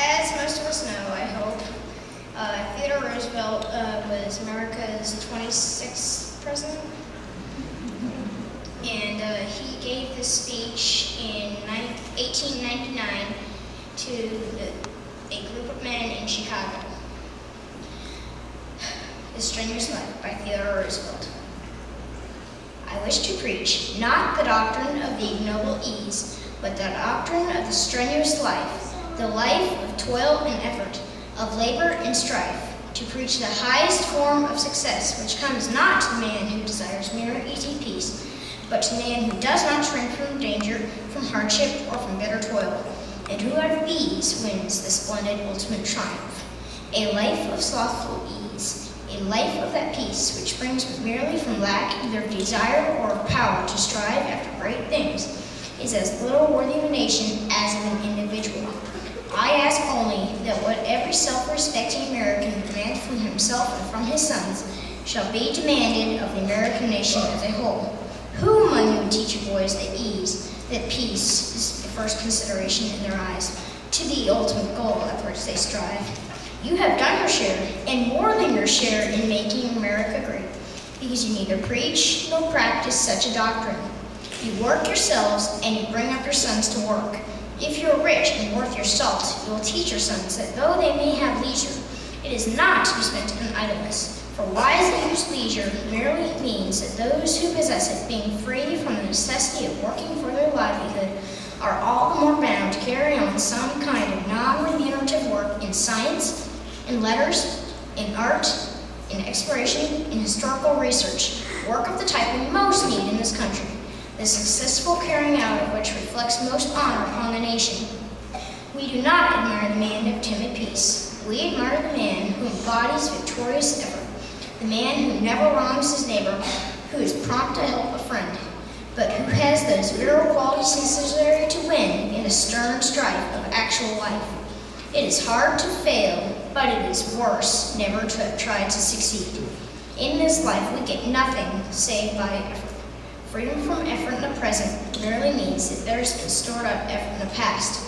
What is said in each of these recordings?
As most of us know, I hope, Theodore Roosevelt was America's 26th president. And he gave this speech in 1899 to a group of men in Chicago. The Strenuous Life by Theodore Roosevelt. I wish to preach not the doctrine of the ignoble ease, but the doctrine of the strenuous life, the life of toil and effort, of labor and strife, to preach the highest form of success, which comes not to the man who desires mere easy peace, but to the man who does not shrink from danger, from hardship, or from bitter toil, and who out of these wins the splendid ultimate triumph. A life of slothful ease, a life of that peace which springs merely from lack either of desire or of power to strive after great things, is as little worthy of a nation as of an individual. I ask only that what every self-respecting American demands from himself and from his sons shall be demanded of the American nation as a whole. Who among you would teach your boys that ease, that peace is the first consideration in their eyes, to the ultimate goal at which they strive? You have done your share, and more than your share, in making America great, because you neither preach nor practice such a doctrine. You work yourselves, and you bring up your sons to work. If you are rich and worth your salt, you will teach your sons that though they may have leisure, it is not to be spent in idleness. For wisely used leisure merely means that those who possess it, being free from the necessity of working for their livelihood, are all the more bound to carry on some kind of non-remunerative work in science, in letters, in art, in exploration, in historical research, work of the type we most need in this country, the successful carrying out of which reflects most honor upon the nation. We do not admire the man of timid peace. We admire the man who embodies victorious effort, the man who never wrongs his neighbor, who is prompt to help a friend, but who has those virile qualities necessary to win in the stern strife of actual life. It is hard to fail, but it is worse never to have tried to succeed. In this life we get nothing save by effort. Freedom from effort in the present merely means that there has been stored up effort in the past.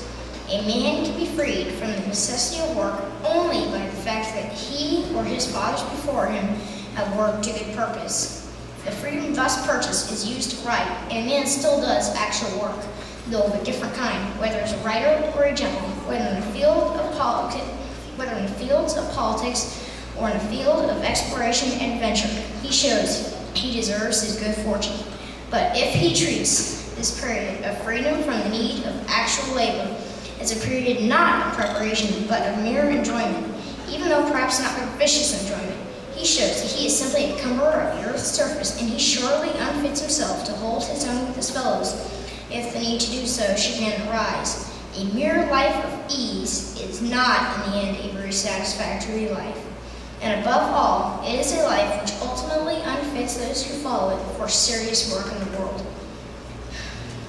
A man can be freed from the necessity of work only by the fact that he or his fathers before him have worked to good purpose. The freedom thus purchased is used to write, and a man still does actual work, though of a different kind, whether as a writer or a gentleman, whether in the field of politics, or in the field of exploration and adventure. He shows he deserves his good fortune. But if he treats this period of freedom from the need of actual labor as a period not of preparation but of mere enjoyment, even though perhaps not of vicious enjoyment, he shows that he is simply a cumberer of the earth's surface, and he surely unfits himself to hold his own with his fellows, if the need to do so should then arise. A mere life of ease is not, in the end, a very satisfactory life. And above all, it is a life which ultimately unfits those who follow it for serious work in the world.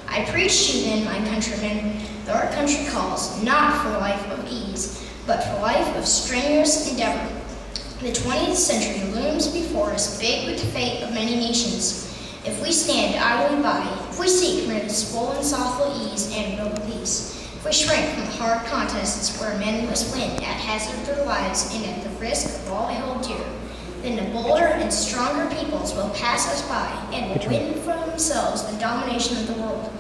I preach to you then, my countrymen, though our country calls, not for a life of ease, but for a life of strenuous endeavor. The 20th century looms before us, big with the fate of many nations. If we stand idly by, if we seek mere this full and slothful ease and noble peace, if we shrink from the hard contests where men must win at hazard of their lives and at the risk of all they hold dear, then the bolder and stronger peoples will pass us by and will win for themselves the domination of the world.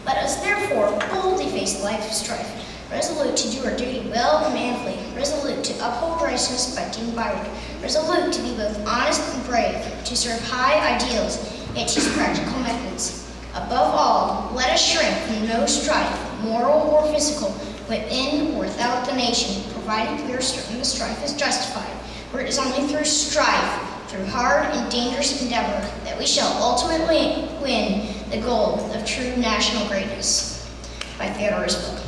Let us therefore boldly face life of strife, resolute to do our duty well and manfully, resolute to uphold righteousness by deed and byword, resolute to be both honest and brave, to serve high ideals and teach practical methods. Above all, let us shrink from no strife, moral or physical, within or without the nation, provided we are certain the strife is justified, for it is only through strife, through hard and dangerous endeavor, that we shall ultimately win the goal of true national greatness. By Theodore Roosevelt.